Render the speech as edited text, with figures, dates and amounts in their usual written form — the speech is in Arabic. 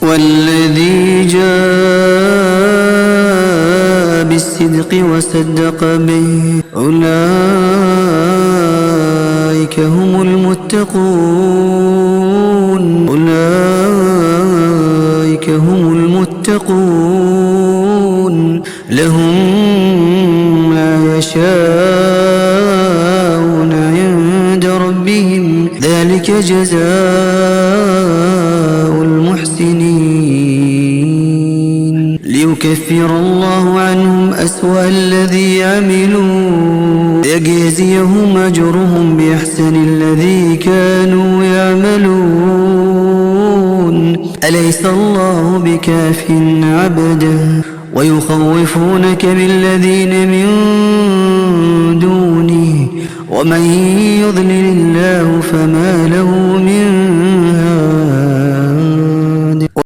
والذي جاء بالصدق وصدق به أولئك هم المتقون أولئك هم المتقون لهم ما يشاءون عند ربهم ذلك جزاء المحسنين ليكفر الله عنهم أسوأ الذي عملوا يجزيهم أجرهم بأحسن الذي كانوا يعملون أليس الله بكاف عبده ويخوفونك بالذين من دونه ومن يضلل الله فما له من